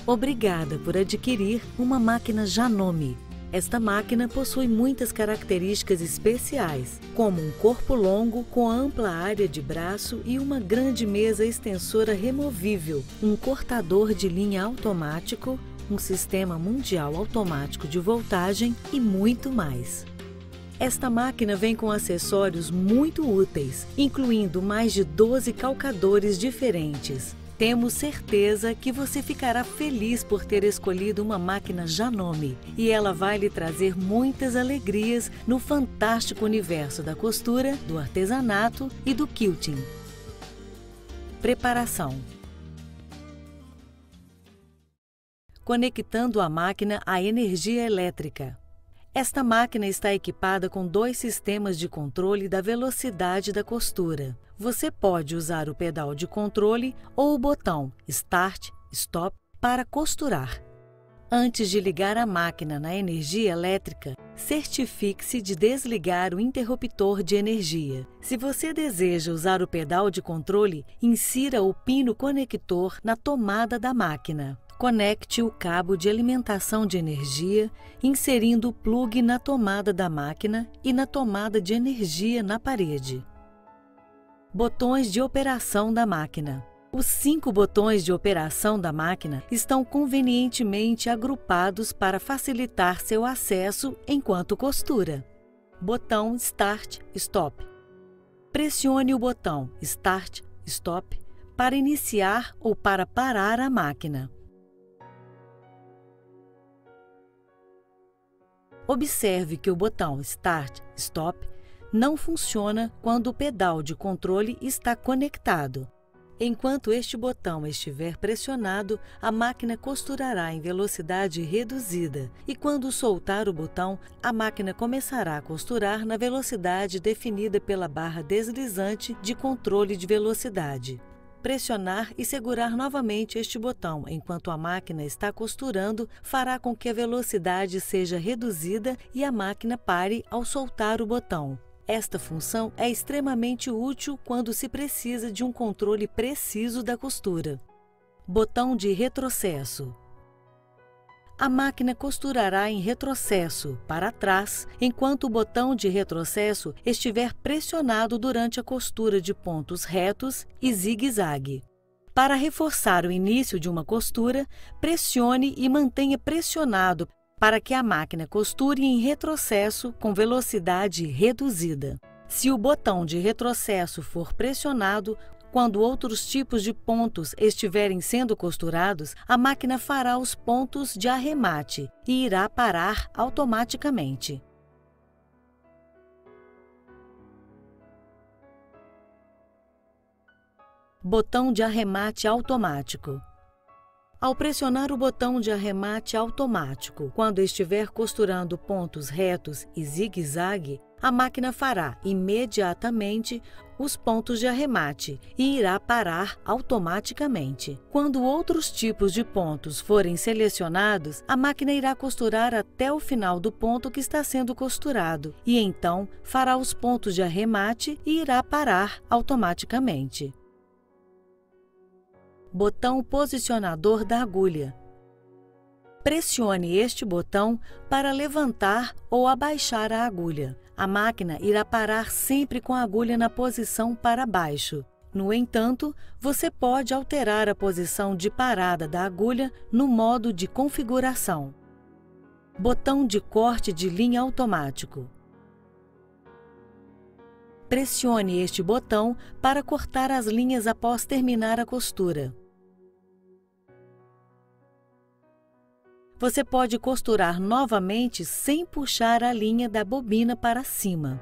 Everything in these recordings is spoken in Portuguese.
Obrigada por adquirir uma máquina Janome. Esta máquina possui muitas características especiais, como um corpo longo com ampla área de braço e uma grande mesa extensora removível, um cortador de linha automático, um sistema mundial automático de voltagem e muito mais. Esta máquina vem com acessórios muito úteis, incluindo mais de 12 calcadores diferentes. Temos certeza que você ficará feliz por ter escolhido uma máquina Janome e ela vai lhe trazer muitas alegrias no fantástico universo da costura, do artesanato e do quilting. Preparação. Conectando a máquina à energia elétrica. Esta máquina está equipada com 2 sistemas de controle da velocidade da costura. Você pode usar o pedal de controle ou o botão Start, Stop para costurar. Antes de ligar a máquina na energia elétrica, certifique-se de desligar o interruptor de energia. Se você deseja usar o pedal de controle, insira o pino conector na tomada da máquina. Conecte o cabo de alimentação de energia, inserindo o plugue na tomada da máquina e na tomada de energia na parede. Botões de operação da máquina. Os 5 botões de operação da máquina estão convenientemente agrupados para facilitar seu acesso enquanto costura. Botão Start, Stop. Pressione o botão Start, Stop para iniciar ou para parar a máquina. Observe que o botão Start, Stop não funciona quando o pedal de controle está conectado. Enquanto este botão estiver pressionado, a máquina costurará em velocidade reduzida e quando soltar o botão, a máquina começará a costurar na velocidade definida pela barra deslizante de controle de velocidade. Pressionar e segurar novamente este botão enquanto a máquina está costurando fará com que a velocidade seja reduzida e a máquina pare ao soltar o botão. Esta função é extremamente útil quando se precisa de um controle preciso da costura. Botão de retrocesso. A máquina costurará em retrocesso, para trás, enquanto o botão de retrocesso estiver pressionado durante a costura de pontos retos e zigue-zague. Para reforçar o início de uma costura, pressione e mantenha pressionado para que a máquina costure em retrocesso com velocidade reduzida. Se o botão de retrocesso for pressionado, quando outros tipos de pontos estiverem sendo costurados, a máquina fará os pontos de arremate e irá parar automaticamente. Botão de arremate automático. Ao pressionar o botão de arremate automático, quando estiver costurando pontos retos e zigue-zague, a máquina fará imediatamente os pontos de arremate e irá parar automaticamente. Quando outros tipos de pontos forem selecionados, a máquina irá costurar até o final do ponto que está sendo costurado e então fará os pontos de arremate e irá parar automaticamente. Botão posicionador da agulha. Pressione este botão para levantar ou abaixar a agulha. A máquina irá parar sempre com a agulha na posição para baixo. No entanto, você pode alterar a posição de parada da agulha no modo de configuração. Botão de corte de linha automático. Pressione este botão para cortar as linhas após terminar a costura. Você pode costurar novamente sem puxar a linha da bobina para cima.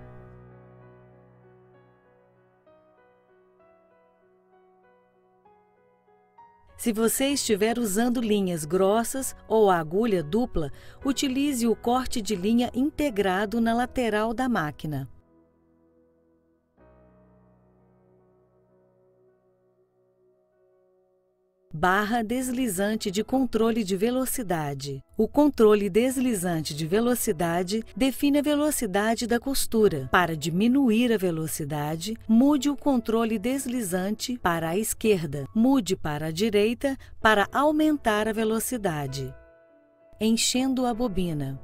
Se você estiver usando linhas grossas ou a agulha dupla, utilize o corte de linha integrado na lateral da máquina. barra deslizante de controle de velocidade. O controle deslizante de velocidade define a velocidade da costura. Para diminuir a velocidade, mude o controle deslizante para a esquerda. Mude para a direita para aumentar a velocidade. Enchendo a bobina.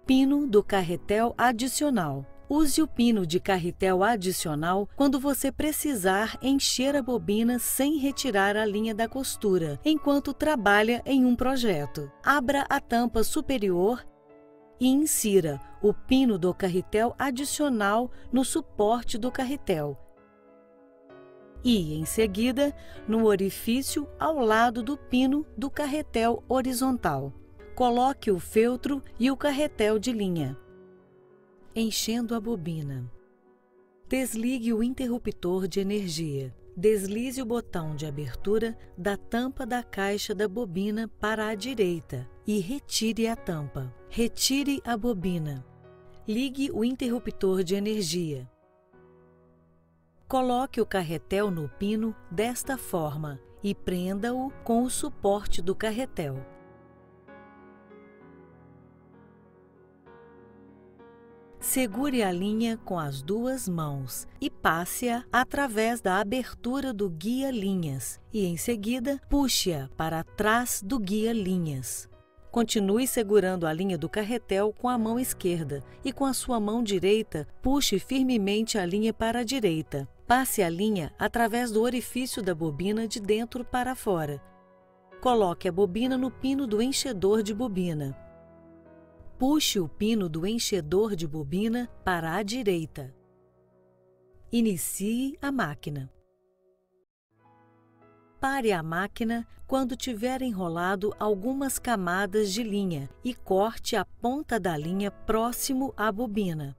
Pino do carretel adicional. Use o pino de carretel adicional quando você precisar encher a bobina sem retirar a linha da costura, enquanto trabalha em um projeto. Abra a tampa superior e insira o pino do carretel adicional no suporte do carretel. E, em seguida, no orifício ao lado do pino do carretel horizontal. Coloque o feltro e o carretel de linha. Enchendo a bobina. Desligue o interruptor de energia. Deslize o botão de abertura da tampa da caixa da bobina para a direita e retire a tampa. Retire a bobina. Ligue o interruptor de energia. Coloque o carretel no pino desta forma e prenda-o com o suporte do carretel. Segure a linha com as duas mãos e passe-a através da abertura do guia-linhas e, em seguida, puxe-a para trás do guia-linhas. Continue segurando a linha do carretel com a mão esquerda e, com a sua mão direita, puxe firmemente a linha para a direita. Passe a linha através do orifício da bobina de dentro para fora. Coloque a bobina no pino do enchedor de bobina. Puxe o pino do enchedor de bobina para a direita. Inicie a máquina. Pare a máquina quando tiver enrolado algumas camadas de linha e corte a ponta da linha próximo à bobina.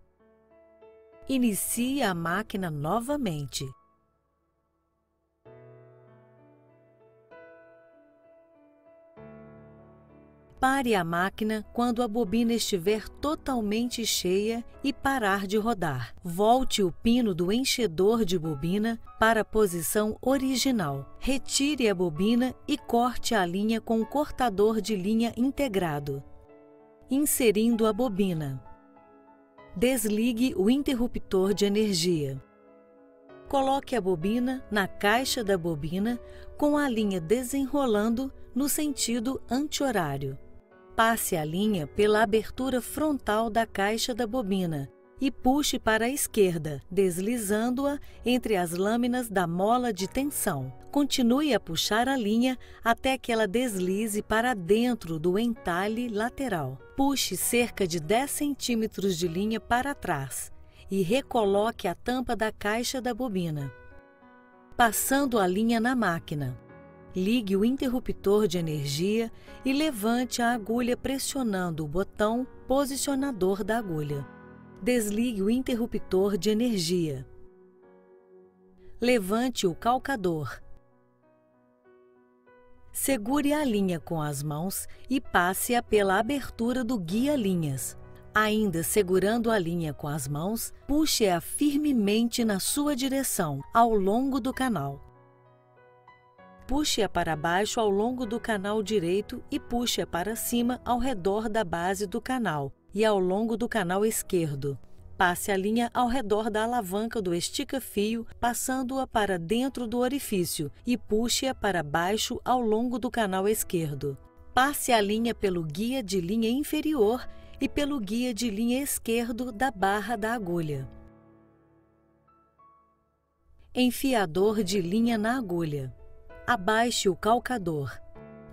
Inicie a máquina novamente. Pare a máquina quando a bobina estiver totalmente cheia e parar de rodar. Volte o pino do enchedor de bobina para a posição original. Retire a bobina e corte a linha com o cortador de linha integrado. Inserindo a bobina. Desligue o interruptor de energia. Coloque a bobina na caixa da bobina com a linha desenrolando no sentido anti-horário. Passe a linha pela abertura frontal da caixa da bobina e puxe para a esquerda, deslizando-a entre as lâminas da mola de tensão. Continue a puxar a linha até que ela deslize para dentro do entalhe lateral. Puxe cerca de 10 centímetros de linha para trás e recoloque a tampa da caixa da bobina. Passando a linha na máquina. Ligue o interruptor de energia e levante a agulha pressionando o botão posicionador da agulha. Desligue o interruptor de energia. Levante o calcador. Segure a linha com as mãos e passe-a pela abertura do guia-linhas. Ainda segurando a linha com as mãos, puxe-a firmemente na sua direção, ao longo do canal. Puxe-a para baixo ao longo do canal direito e puxe-a para cima ao redor da base do canal e ao longo do canal esquerdo. Passe a linha ao redor da alavanca do estica-fio, passando-a para dentro do orifício e puxe-a para baixo ao longo do canal esquerdo. Passe a linha pelo guia de linha inferior e pelo guia de linha esquerdo da barra da agulha. Enfiador de linha na agulha. Abaixe o calcador.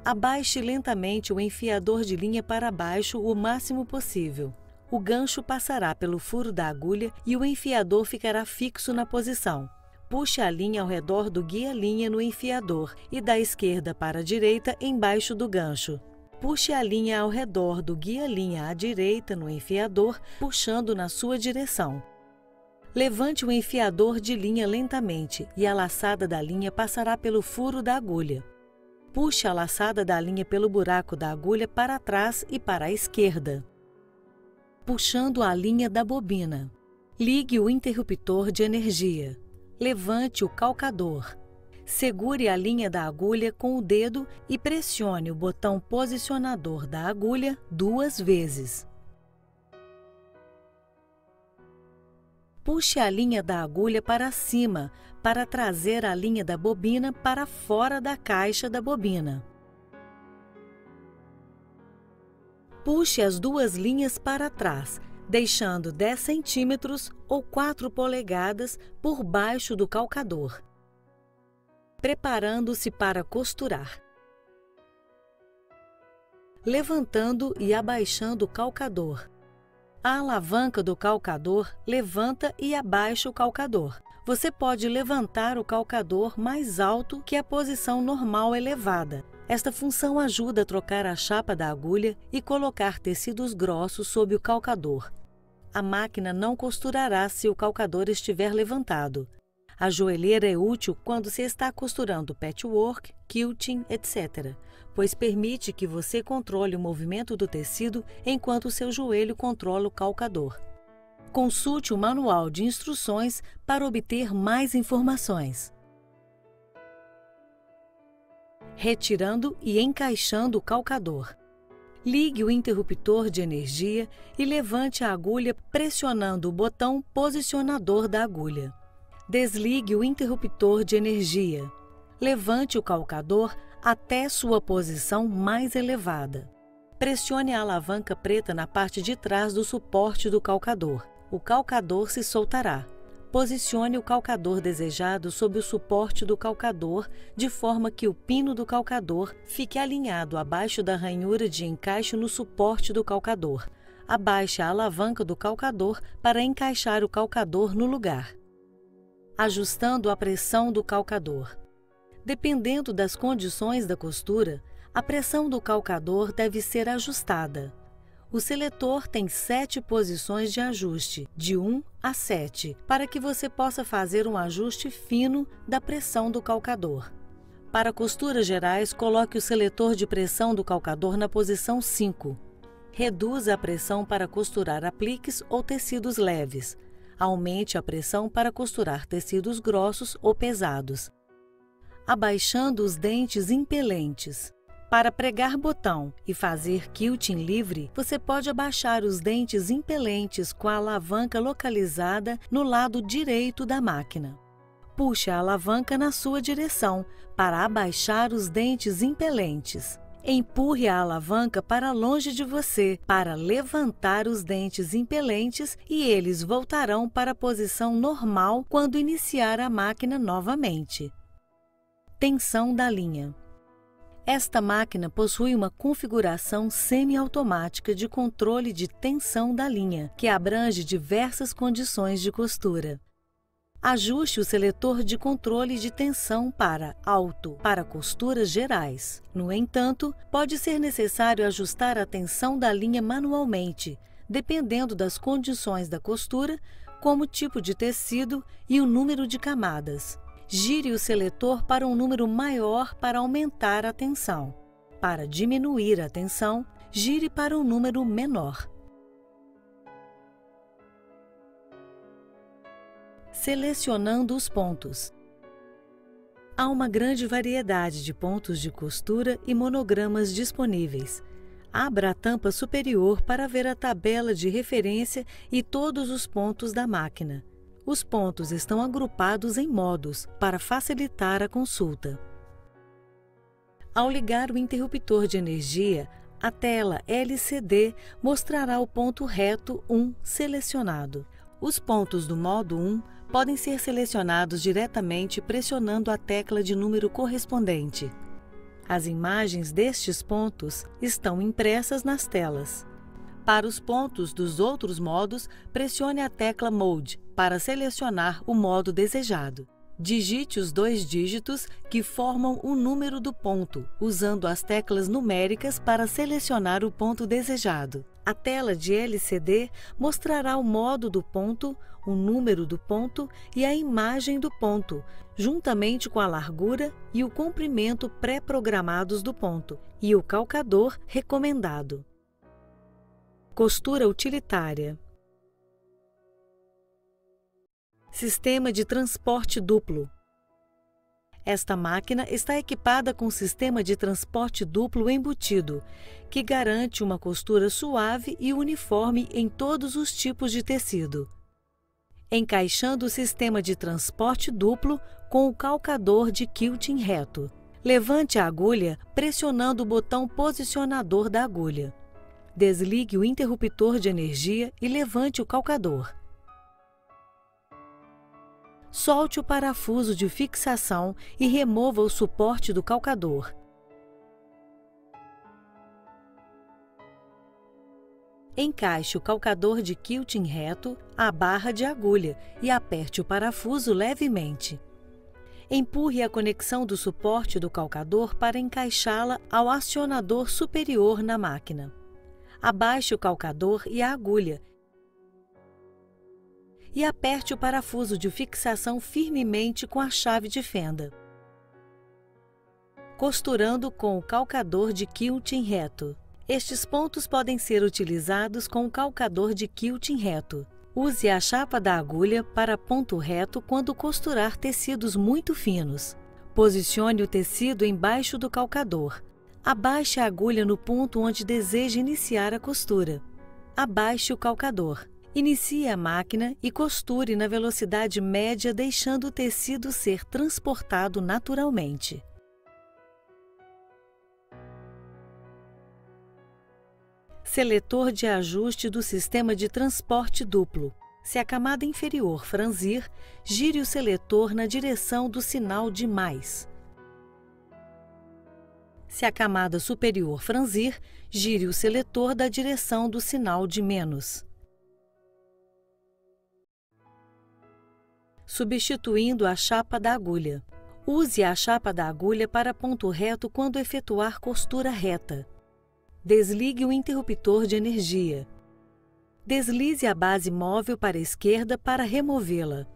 Abaixe lentamente o enfiador de linha para baixo o máximo possível. O gancho passará pelo furo da agulha e o enfiador ficará fixo na posição. Puxe a linha ao redor do guia-linha no enfiador e da esquerda para a direita embaixo do gancho. Puxe a linha ao redor do guia-linha à direita no enfiador, puxando na sua direção. Levante o enfiador de linha lentamente e a laçada da linha passará pelo furo da agulha. Puxe a laçada da linha pelo buraco da agulha para trás e para a esquerda, puxando a linha da bobina. Ligue o interruptor de energia. Levante o calcador. Segure a linha da agulha com o dedo e pressione o botão posicionador da agulha 2 vezes. Puxe a linha da agulha para cima para trazer a linha da bobina para fora da caixa da bobina. Puxe as 2 linhas para trás, deixando 10 centímetros ou 4 polegadas por baixo do calcador. Preparando-se para costurar. Levantando e abaixando o calcador. A alavanca do calcador levanta e abaixa o calcador. Você pode levantar o calcador mais alto que a posição normal elevada. Esta função ajuda a trocar a chapa da agulha e colocar tecidos grossos sob o calcador. A máquina não costurará se o calcador estiver levantado. A joelheira é útil quando se está costurando patchwork, quilting, etc., pois permite que você controle o movimento do tecido enquanto seu joelho controla o calcador. Consulte o manual de instruções para obter mais informações. Retirando e encaixando o calcador. Ligue o interruptor de energia e levante a agulha pressionando o botão posicionador da agulha. Desligue o interruptor de energia. Levante o calcador até sua posição mais elevada. Pressione a alavanca preta na parte de trás do suporte do calcador. O calcador se soltará. Posicione o calcador desejado sob o suporte do calcador, de forma que o pino do calcador fique alinhado abaixo da ranhura de encaixe no suporte do calcador. Abaixe a alavanca do calcador para encaixar o calcador no lugar. Ajustando a pressão do calcador. Dependendo das condições da costura, a pressão do calcador deve ser ajustada. O seletor tem 7 posições de ajuste, de 1 a 7, para que você possa fazer um ajuste fino da pressão do calcador. Para costuras gerais, coloque o seletor de pressão do calcador na posição 5. Reduza a pressão para costurar apliques ou tecidos leves. Aumente a pressão para costurar tecidos grossos ou pesados. Abaixando os dentes impelentes. Para pregar botão e fazer quilting livre, você pode abaixar os dentes impelentes com a alavanca localizada no lado direito da máquina. Puxe a alavanca na sua direção para abaixar os dentes impelentes. Empurre a alavanca para longe de você para levantar os dentes impelentes e eles voltarão para a posição normal quando iniciar a máquina novamente. Tensão da linha. Esta máquina possui uma configuração semiautomática de controle de tensão da linha, que abrange diversas condições de costura. Ajuste o seletor de controle de tensão para alto para costuras gerais. No entanto, pode ser necessário ajustar a tensão da linha manualmente, dependendo das condições da costura, como o tipo de tecido e o número de camadas. Gire o seletor para um número maior para aumentar a tensão. Para diminuir a tensão, gire para um número menor. Selecionando os pontos. Há uma grande variedade de pontos de costura e monogramas disponíveis. Abra a tampa superior para ver a tabela de referência e todos os pontos da máquina. Os pontos estão agrupados em modos para facilitar a consulta. Ao ligar o interruptor de energia, a tela LCD mostrará o ponto reto 1 selecionado. Os pontos do modo 1 podem ser selecionados diretamente pressionando a tecla de número correspondente. As imagens destes pontos estão impressas nas telas. Para os pontos dos outros modos, pressione a tecla Mode para selecionar o modo desejado. Digite os 2 dígitos que formam o número do ponto, usando as teclas numéricas para selecionar o ponto desejado. A tela de LCD mostrará o modo do ponto, o número do ponto e a imagem do ponto, juntamente com a largura e o comprimento pré-programados do ponto e o calcador recomendado. Costura utilitária. Sistema de transporte duplo. Esta máquina está equipada com um sistema de transporte duplo embutido, que garante uma costura suave e uniforme em todos os tipos de tecido. Encaixando o sistema de transporte duplo com o calcador de quilting reto. Levante a agulha pressionando o botão posicionador da agulha. Desligue o interruptor de energia e levante o calcador. Solte o parafuso de fixação e remova o suporte do calcador. Encaixe o calcador de quilting reto à barra de agulha e aperte o parafuso levemente. Empurre a conexão do suporte do calcador para encaixá-la ao acionador superior na máquina. Abaixe o calcador e a agulha e aperte o parafuso de fixação firmemente com a chave de fenda. Costurando com o calcador de quilting reto. Estes pontos podem ser utilizados com o calcador de quilting reto. Use a chapa da agulha para ponto reto quando costurar tecidos muito finos. Posicione o tecido embaixo do calcador. Abaixe a agulha no ponto onde deseja iniciar a costura. Abaixe o calcador. Inicie a máquina e costure na velocidade média, deixando o tecido ser transportado naturalmente. Seletor de ajuste do sistema de transporte duplo. Se a camada inferior franzir, gire o seletor na direção do sinal de mais. Se a camada superior franzir, gire o seletor da direção do sinal de menos. Substituindo a chapa da agulha. Use a chapa da agulha para ponto reto quando efetuar costura reta. Desligue o interruptor de energia. Deslize a base móvel para a esquerda para removê-la.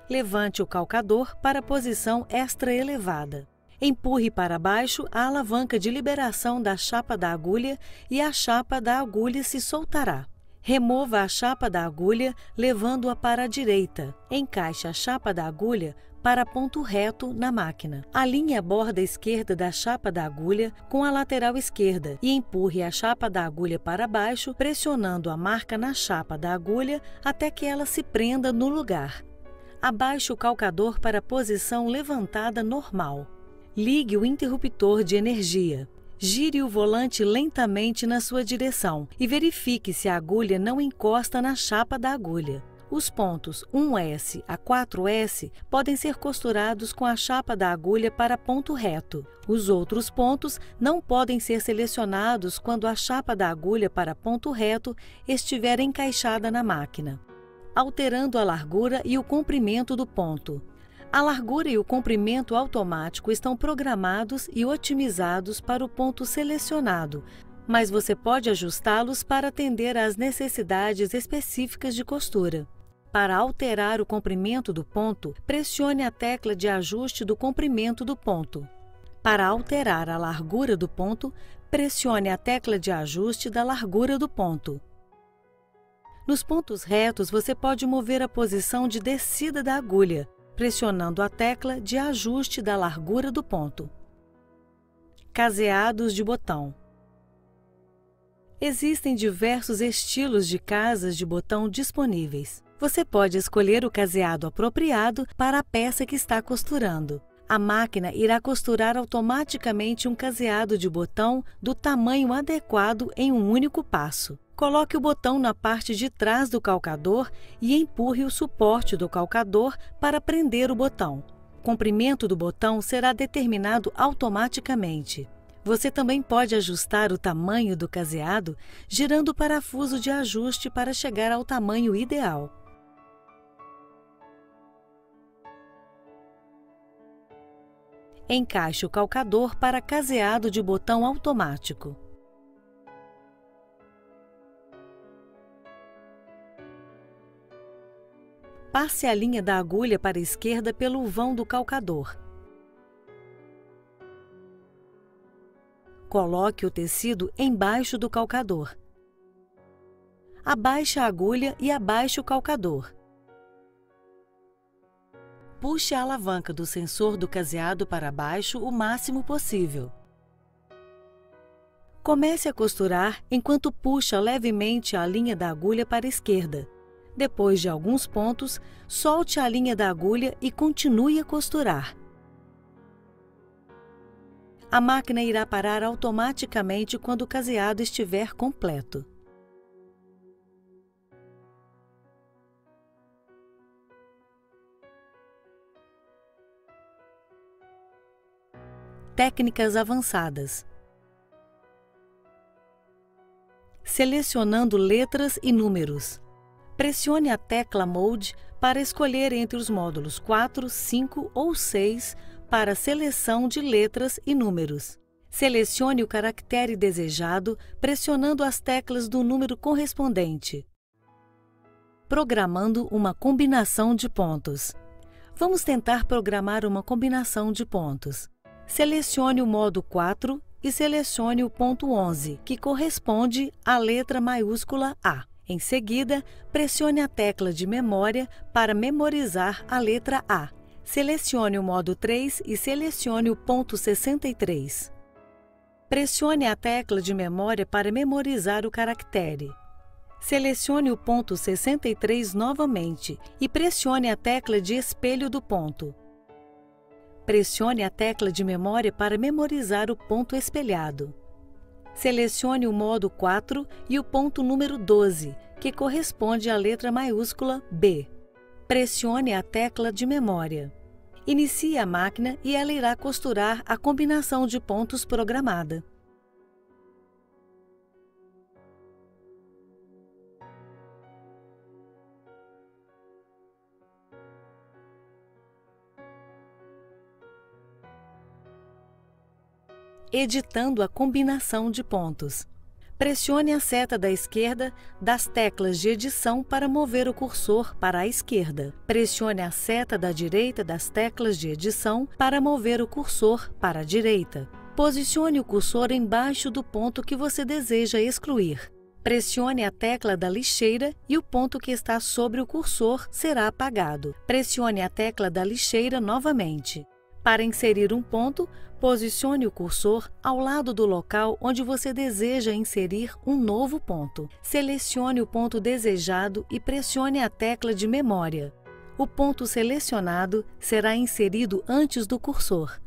Levante o calcador para a posição extra elevada. Empurre para baixo a alavanca de liberação da chapa da agulha e a chapa da agulha se soltará. Remova a chapa da agulha, levando-a para a direita. Encaixe a chapa da agulha para ponto reto na máquina. Alinhe a borda esquerda da chapa da agulha com a lateral esquerda e empurre a chapa da agulha para baixo, pressionando a marca na chapa da agulha até que ela se prenda no lugar. Abaixe o calcador para a posição levantada normal. Ligue o interruptor de energia. Gire o volante lentamente na sua direção e verifique se a agulha não encosta na chapa da agulha. Os pontos 1S a 4S podem ser costurados com a chapa da agulha para ponto reto. Os outros pontos não podem ser selecionados quando a chapa da agulha para ponto reto estiver encaixada na máquina, alterando a largura e o comprimento do ponto. A largura e o comprimento automático estão programados e otimizados para o ponto selecionado, mas você pode ajustá-los para atender às necessidades específicas de costura. Para alterar o comprimento do ponto, pressione a tecla de ajuste do comprimento do ponto. Para alterar a largura do ponto, pressione a tecla de ajuste da largura do ponto. Nos pontos retos, você pode mover a posição de descida da agulha, pressionando a tecla de ajuste da largura do ponto. Caseados de botão. Existem diversos estilos de casas de botão disponíveis. Você pode escolher o caseado apropriado para a peça que está costurando. A máquina irá costurar automaticamente um caseado de botão do tamanho adequado em um único passo. Coloque o botão na parte de trás do calcador e empurre o suporte do calcador para prender o botão. O comprimento do botão será determinado automaticamente. Você também pode ajustar o tamanho do caseado girando o parafuso de ajuste para chegar ao tamanho ideal. Encaixe o calcador para caseado de botão automático. Passe a linha da agulha para a esquerda pelo vão do calcador. Coloque o tecido embaixo do calcador. Abaixe a agulha e abaixe o calcador. puxe a alavanca do sensor do caseado para baixo o máximo possível. Comece a costurar enquanto puxa levemente a linha da agulha para a esquerda. Depois de alguns pontos, solte a linha da agulha e continue a costurar. A máquina irá parar automaticamente quando o caseado estiver completo. Técnicas avançadas. Selecionando letras e números. Pressione a tecla Mode para escolher entre os módulos 4, 5 ou 6 para seleção de letras e números. Selecione o caractere desejado pressionando as teclas do número correspondente. Programando uma combinação de pontos. Vamos tentar programar uma combinação de pontos. Selecione o modo 4 e selecione o ponto 11, que corresponde à letra maiúscula A. Em seguida, pressione a tecla de memória para memorizar a letra A. Selecione o modo 3 e selecione o ponto 63. Pressione a tecla de memória para memorizar o caractere. Selecione o ponto 63 novamente e pressione a tecla de espelho do ponto. Pressione a tecla de memória para memorizar o ponto espelhado. Selecione o modo 4 e o ponto número 12, que corresponde à letra maiúscula B. Pressione a tecla de memória. Inicie a máquina e ela irá costurar a combinação de pontos programada. Editando a combinação de pontos. Pressione a seta da esquerda das teclas de edição para mover o cursor para a esquerda. Pressione a seta da direita das teclas de edição para mover o cursor para a direita. Posicione o cursor embaixo do ponto que você deseja excluir. Pressione a tecla da lixeira e o ponto que está sobre o cursor será apagado. Pressione a tecla da lixeira novamente. Para inserir um ponto, posicione o cursor ao lado do local onde você deseja inserir um novo ponto. Selecione o ponto desejado e pressione a tecla de memória. O ponto selecionado será inserido antes do cursor.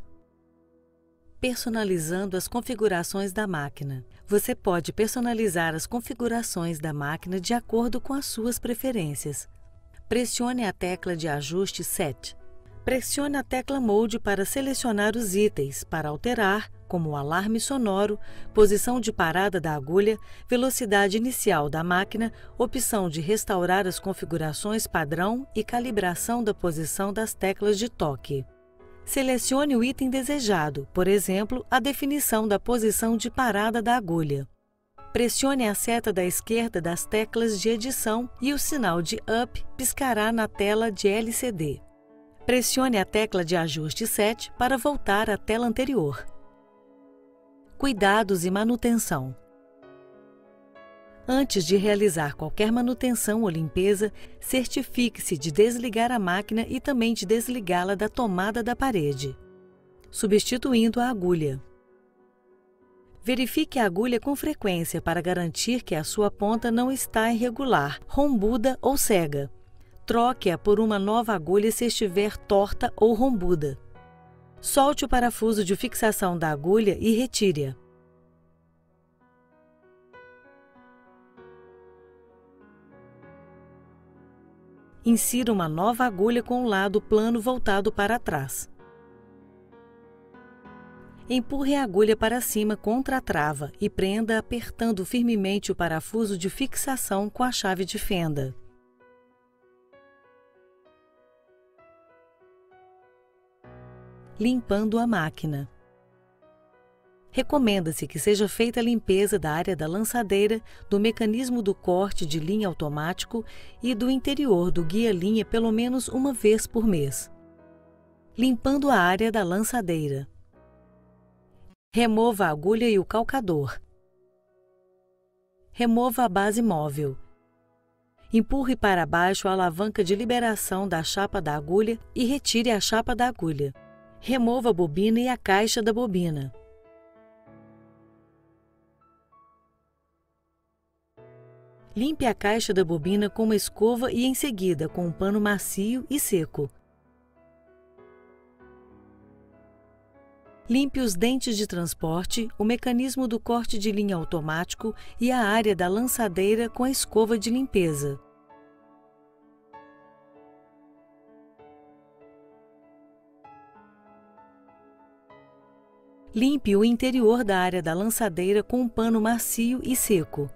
Personalizando as configurações da máquina. Você pode personalizar as configurações da máquina de acordo com as suas preferências. Pressione a tecla de ajuste Set. Pressione a tecla Mode para selecionar os itens, para alterar, como o alarme sonoro, posição de parada da agulha, velocidade inicial da máquina, opção de restaurar as configurações padrão e calibração da posição das teclas de toque. Selecione o item desejado, por exemplo, a definição da posição de parada da agulha. Pressione a seta da esquerda das teclas de edição e o sinal de Up piscará na tela de LCD. Pressione a tecla de ajuste Set para voltar à tela anterior. Cuidados e manutenção. Antes de realizar qualquer manutenção ou limpeza, certifique-se de desligar a máquina e também de desligá-la da tomada da parede. Substituindo a agulha. Verifique a agulha com frequência para garantir que a sua ponta não está irregular, rombuda ou cega. Troque-a por uma nova agulha se estiver torta ou rombuda. Solte o parafuso de fixação da agulha e retire-a. Insira uma nova agulha com o lado plano voltado para trás. Empurre a agulha para cima contra a trava e prenda apertando firmemente o parafuso de fixação com a chave de fenda. Limpando a máquina. Recomenda-se que seja feita a limpeza da área da lançadeira, do mecanismo do corte de linha automático e do interior do guia-linha pelo menos uma vez por mês. Limpando a área da lançadeira. Remova a agulha e o calcador. Remova a base móvel. Empurre para baixo a alavanca de liberação da chapa da agulha e retire a chapa da agulha. Remova a bobina e a caixa da bobina. Limpe a caixa da bobina com uma escova e, em seguida, com um pano macio e seco. Limpe os dentes de transporte, o mecanismo do corte de linha automático e a área da lançadeira com a escova de limpeza. Limpe o interior da área da lançadeira com um pano macio e seco.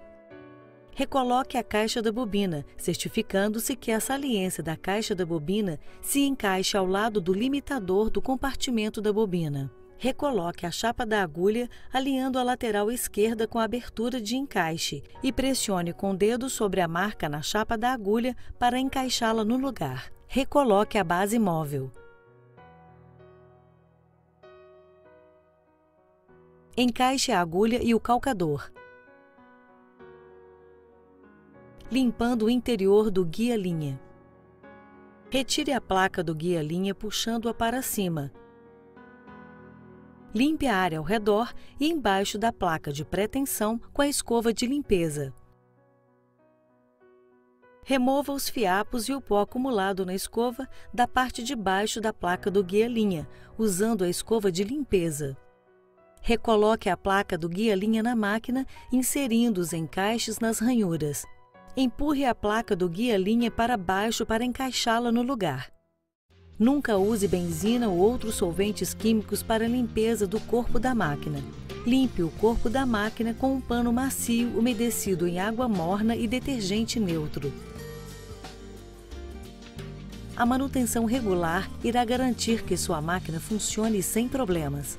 Recoloque a caixa da bobina, certificando-se que a saliência da caixa da bobina se encaixe ao lado do limitador do compartimento da bobina. Recoloque a chapa da agulha, alinhando a lateral esquerda com a abertura de encaixe e pressione com o dedo sobre a marca na chapa da agulha para encaixá-la no lugar. Recoloque a base móvel. Encaixe a agulha e o calcador, limpando o interior do guia-linha. Retire a placa do guia-linha puxando-a para cima. Limpe a área ao redor e embaixo da placa de pré-tensão com a escova de limpeza. Remova os fiapos e o pó acumulado na escova da parte de baixo da placa do guia-linha, usando a escova de limpeza. Recoloque a placa do guia-linha na máquina, inserindo os encaixes nas ranhuras. Empurre a placa do guia-linha para baixo para encaixá-la no lugar. Nunca use benzina ou outros solventes químicos para a limpeza do corpo da máquina. Limpe o corpo da máquina com um pano macio umedecido em água morna e detergente neutro. A manutenção regular irá garantir que sua máquina funcione sem problemas.